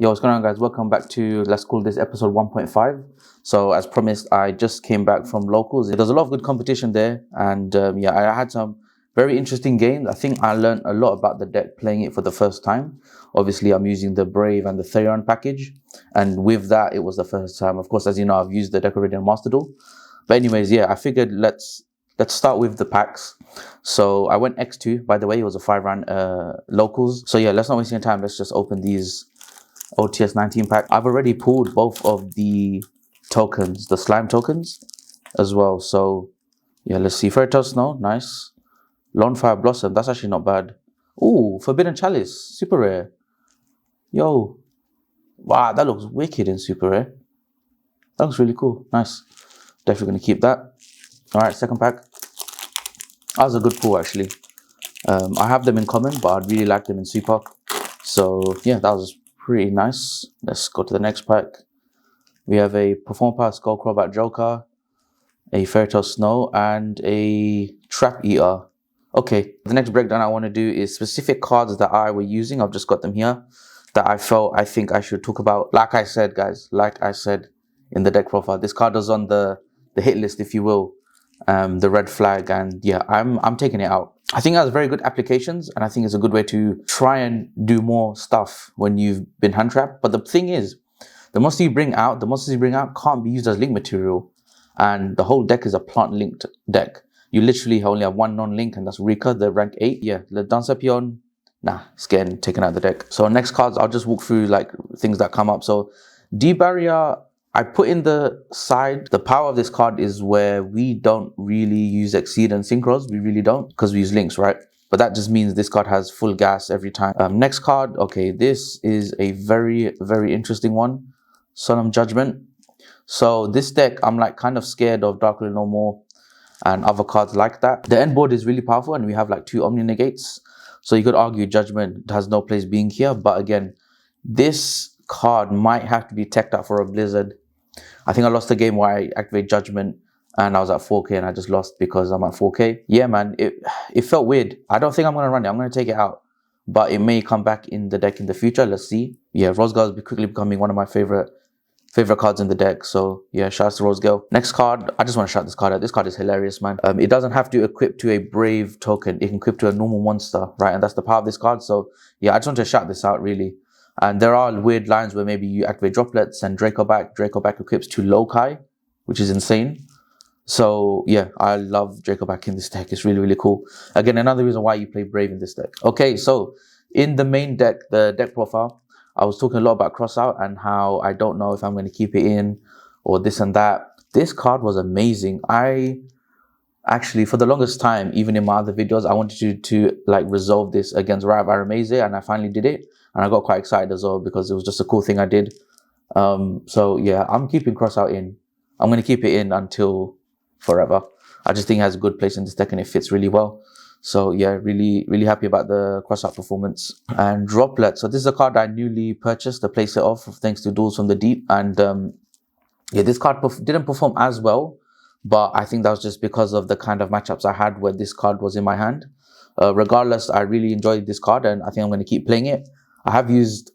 Yo, what's going on, guys? Welcome back to, let's call this episode 1.5. So as promised, I just came back from locals. There's a lot of good competition there, and I had some very interesting games. I think I learned a lot about the deck playing it for the first time. Obviously, I'm using the Brave and the Therion package, and with that, it was the first time. Of course, as you know, I've used the Deck Iridium Master Duel. But anyways, yeah, I figured let's start with the packs. So I went X2, by the way. It was a 5-round locals. So yeah, let's not waste any time. Let's just open these OTS 19 pack. I've already pulled both of the tokens, the slime tokens as well. So yeah, let's see. Fairy Tale Snow, nice. Lone Fire Blossom, that's actually not bad. Ooh, Forbidden Chalice, super rare. Yo, wow, that looks wicked in super rare. That looks really cool, nice. Definitely gonna keep that. All right, second pack. That was a good pull actually. I have them in common, but I'd really like them in super. So yeah, that was pretty nice. Let's go to the next pack. We have a Perform Power Skull Crobat Joker, a Fairy Tale Snow, and a Trap Eater. Okay, the next breakdown I want to do is specific cards that I were using. I've just got them here that I think I should talk about. Like I said, guys, like I said in the deck profile, this card was on the hit list, if you will. The red flag, and yeah, I'm taking it out. I think it has very good applications, and I think it's a good way to try and do more stuff when you've been hand trapped. But the thing is, the monster you bring out can't be used as link material, and the whole deck is a plant linked deck. You literally only have one non-link, and that's Rika, the rank 8. Yeah, the Dancepion, nah, it's getting taken out of the deck. So next cards, I'll just walk through like things that come up. So D-Barrier, I put in the side. The power of this card is where we don't really use Exceed and Synchros. We really don't, because we use links, right? But that just means this card has full gas every time. Next card, okay, this is a very, very interesting one. Solemn Judgment. So this deck, I'm like kind of scared of Dark No More and other cards like that. The end board is really powerful, and we have like 2 Omni Negates. So you could argue Judgment has no place being here. But again, this card might have to be teched out for a Blizzard. I think I lost the game where I activated Judgment and I was at 4k and I just lost because I'm at 4k. Yeah, man, it felt weird. I don't think I'm going to run it. I'm going to take it out. But it may come back in the deck in the future. Let's see. Yeah, Rose Girl is quickly becoming one of my favorite cards in the deck. So yeah, shouts to Rose Girl. Next card, I just want to shout this card out. This card is hilarious, man. It doesn't have to equip to a Brave token. It can equip to a normal monster, right? And that's the power of this card. So yeah, I just want to shout this out, really. And there are weird lines where maybe you activate Droplets and Draco back equips to Lokai, which is insane. So yeah, I love Draco back in this deck. It's really, really cool. Again, another reason why you play Brave in this deck. Okay, so in the main deck, the deck profile, I was talking a lot about Crossout and how I don't know if I'm going to keep it in or this and that. This card was amazing. I actually, for the longest time, even in my other videos, I wanted to like resolve this against Rav Arameze, and I finally did it. And I got quite excited as well because it was just a cool thing I did. So yeah, I'm keeping Crossout in. I'm going to keep it in until forever. I just think it has a good place in this deck and it fits really well. So yeah, really, really happy about the Crossout performance. And Droplet. So this is a card I newly purchased to place it off thanks to Duels from the Deep. And yeah, this card didn't perform as well, but I think that was just because of the kind of matchups I had where this card was in my hand. Regardless, I really enjoyed this card and I think I'm going to keep playing it. I have used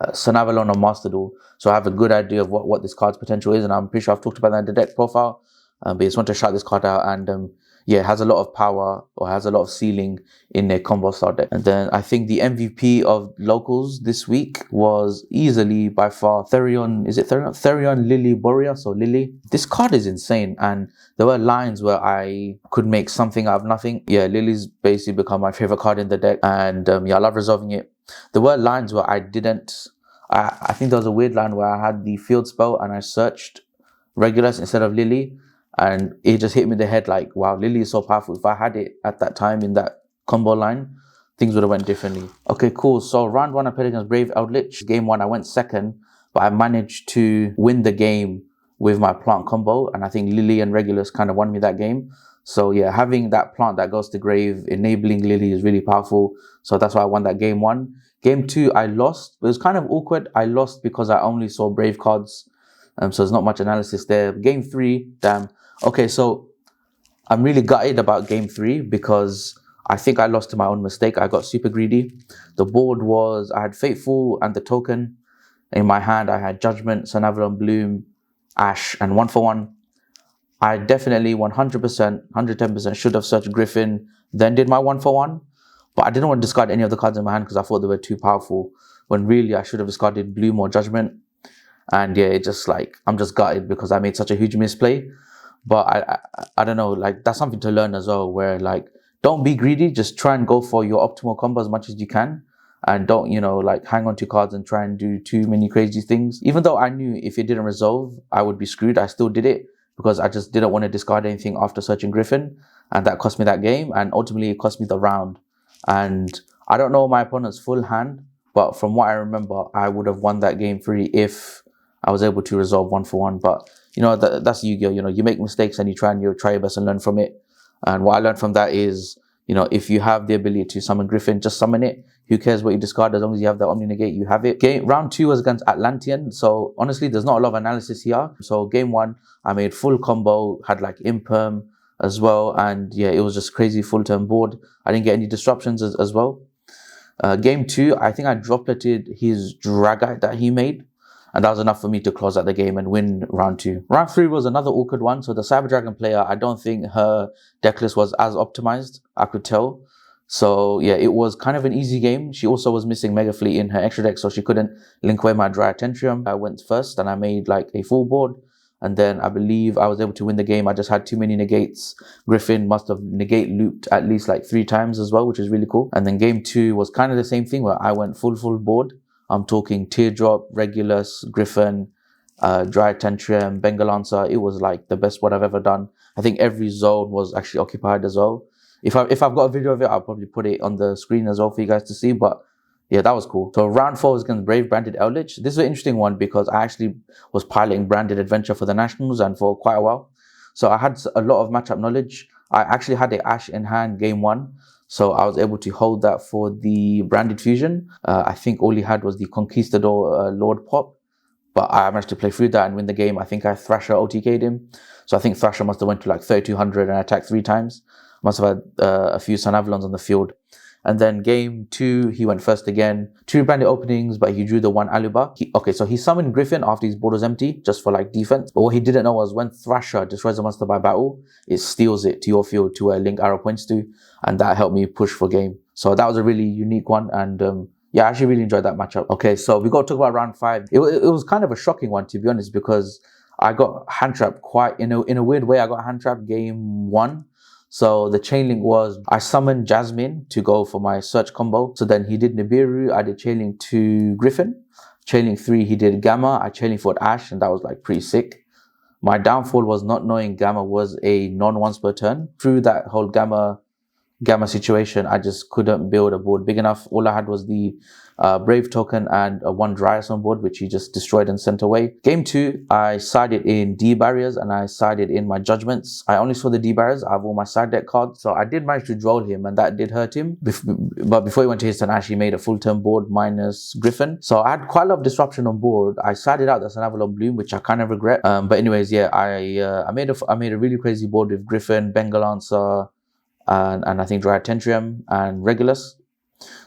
Sunavalon on Master Duel, so I have a good idea of what this card's potential is, and I'm pretty sure I've talked about that in the deck profile. But I just want to shout this card out, and yeah, it has a lot of power, or has a lot of ceiling in a combo style deck. And then I think the MVP of locals this week was easily by far Therion. Is it Therion? Therion Lily Boreas, or Lily. This card is insane, and there were lines where I could make something out of nothing. Yeah, Lily's basically become my favorite card in the deck, and yeah, I love resolving it. There were lines where I think there was a weird line where I had the field spell and I searched Regulus instead of Lily, and it just hit me in the head like, wow, Lily is so powerful. If I had it at that time in that combo line, things would have went differently. Okay, cool. So round 1 I played against Brave Eldritch. Game 1 I went second, but I managed to win the game with my plant combo, and I think Lily and Regulus kind of won me that game. So yeah, having that plant that goes to grave, enabling Lily is really powerful. So that's why I won that game 1. Game 2, I lost. It was kind of awkward. I lost because I only saw Brave cards. So there's not much analysis there. Game 3, damn. Okay, so I'm really gutted about game 3 because I think I lost to my own mistake. I got super greedy. The board was, I had Fateful and the token. In my hand, I had Judgment, Sunavalon, Bloom, Ash, and 1-for-1. I definitely 100%, 110% should have searched Griffin, then did my 1-for-1. But I didn't want to discard any of the cards in my hand because I thought they were too powerful. When really I should have discarded Bloom or Judgment. And yeah, it just like, I'm just gutted because I made such a huge misplay. But I don't know, like that's something to learn as well, where like, don't be greedy, just try and go for your optimal combo as much as you can. And don't, like hang on to cards and try and do too many crazy things. Even though I knew if it didn't resolve, I would be screwed, I still did it because I just didn't want to discard anything after searching Griffin. And that cost me that game. And ultimately it cost me the round. And I don't know my opponent's full hand, but from what I remember, I would have won that game 3 if I was able to resolve 1-for-1. But that's Yu-Gi-Oh! You make mistakes and you try your best and learn from it. And what I learned from that is, if you have the ability to summon Griffin, just summon it. Who cares what you discard? As long as you have the Omni Negate, you have it. Round 2 was against Atlantean. So honestly, there's not a lot of analysis here. So game 1, I made full combo, had like Imperm as well. And yeah, it was just crazy full turn board. I didn't get any disruptions as well. Game 2, I think I dropleted his Dragite that he made. And that was enough for me to close out the game and win round 2. Round 3 was another awkward one. So the Cyber Dragon player, I don't think her deck list was as optimized, I could tell. So yeah, it was kind of an easy game. She also was missing Mega Fleet in her extra deck, so she couldn't link away my Dry Tentrium. I went first and I made like a full board. And then I believe I was able to win the game. I just had too many negates. Griffin must have negate looped at least like 3 times as well, which is really cool. And then game 2 was kind of the same thing where I went full board. I'm talking Teardrop, Regulus, Griffin, Dry Tentrium, Bengal Answer. It was like the best board I've ever done. I think every zone was actually occupied as well. If I've got a video of it, I'll probably put it on the screen as well for you guys to see. But yeah, that was cool. So round 4 was against Brave Branded Eldritch. This is an interesting one because I actually was piloting Branded Adventure for the Nationals and for quite a while. So I had a lot of matchup knowledge. I actually had the Ash in hand game 1. So I was able to hold that for the Branded Fusion. I think all he had was the Conquistador Lord Pop. But I managed to play through that and win the game. I think I Thrasher OTK'd him. So I think Thrasher must have went to like 3200 and attacked 3 times. Must have had a few Sunavalons on the field. And then game 2, he went first again. 2 Branded Openings, but he drew the 1 Aluba. So he summoned Griffin after his board was empty, just for like defense. But what he didn't know was when Thrasher destroys a monster by battle, it steals it to your field to where Link Arrow points to. And that helped me push for game. So that was a really unique one. And yeah, I actually really enjoyed that matchup. Okay, so we got to talk about round 5. It was kind of a shocking one, to be honest, because I got hand trapped quite in a weird way. I got hand trapped game 1. So the chain link was, I summoned Jasmine to go for my search combo. So then he did Nibiru, I did chain link to Griffin. Chain link 3, he did Gamma. I chain link for Ash, and that was like pretty sick. My downfall was not knowing Gamma was a non-once per turn. Through that whole Gamma situation, I just couldn't build a board big enough. All I had was the Brave token and a 1 Dryas on board, which he just destroyed and sent away. Game 2, I sided in D barriers and I sided in my judgments. I only saw the D barriers. I have all my side deck cards. So I did manage to droll him and that did hurt him. But before he went to his turn, I actually made a full turn board minus Griffin. So I had quite a lot of disruption on board. I sided out the Sunavalon Bloom, which I kind of regret. But anyways, yeah, I made a really crazy board with Griffin, Bengal Answer, and I think Dry Tentrium and Regulus.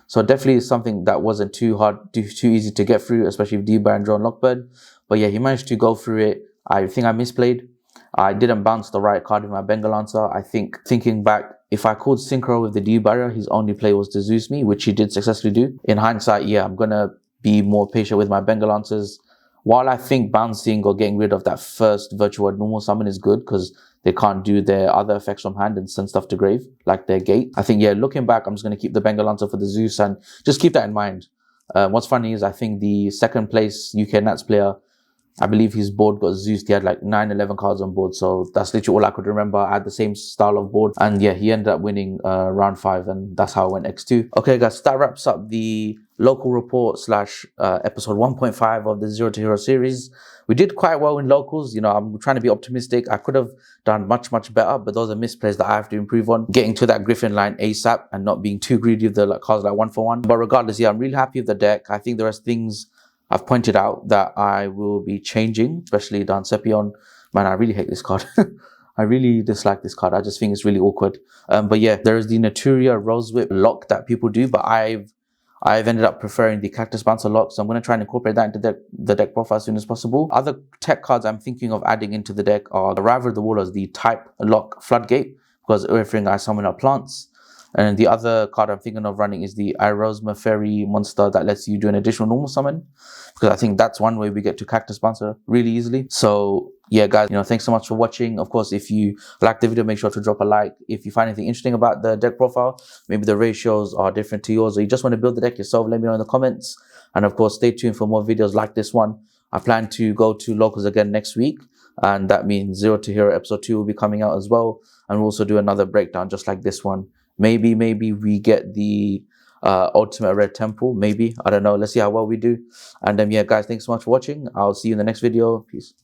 So definitely something that wasn't too hard, too easy to get through, especially with D-Bar and Drone Lockbird. But yeah, he managed to go through it. I think I misplayed. I didn't bounce the right card with my Bengal Answer. I think, thinking back, if I called Synchro with the D-Barrier, his only play was to Zeus me, which he did successfully do. In hindsight, yeah, I'm going to be more patient with my Bengal Answers. While I think bouncing or getting rid of that first virtual word normal summon is good because they can't do their other effects from hand and send stuff to grave, like their gate. I think, yeah, looking back, I'm just going to keep the Bengal Answer for the Zeus and just keep that in mind. What's funny is I think the second place UK Nats player, I believe his board got Zeus. He had like 9-11 cards on board. So that's literally all I could remember. I had the same style of board. And yeah, he ended up winning round 5 and that's how I went X2. Okay, guys, that wraps up the local report / episode 1.5 of the Zero to Hero series. We did quite well in locals. I'm trying to be optimistic. I could have done much better, but those are misplays that I have to improve on. Getting to that Griffin line ASAP and not being too greedy with the cards like 1-for-1. But regardless, yeah, I'm really happy with the deck. I think there are things I've pointed out that I will be changing, especially Dan Sepion. Man, I really hate this card. I really dislike this card. I just think it's really awkward. But yeah, there is the Naturia Rose Whip lock that people do, but I've I've ended up preferring the Cactus Bouncer lock, so I'm going to try and incorporate that into the deck profile as soon as possible. Other tech cards I'm thinking of adding into the deck are the Raver of the Wallers, the Type Lock Floodgate, because everything I summon are plants. And the other card I'm thinking of running is the Irosma Fairy monster that lets you do an additional normal summon, because I think that's one way we get to Cactus Bouncer really easily. So yeah, guys, thanks so much for watching. Of course, if you like the video, make sure to drop a like. If you find anything interesting about the deck profile, maybe the ratios are different to yours, or you just want to build the deck yourself, let me know in the comments. And of course, stay tuned for more videos like this one. I plan to go to locals again next week, and that means Zero to Hero episode 2 will be coming out as well. And we'll also do another breakdown just like this one. Maybe we get the Ultimate Red Temple. Maybe. I don't know. Let's see how well we do. And yeah, guys, thanks so much for watching. I'll see you in the next video. Peace.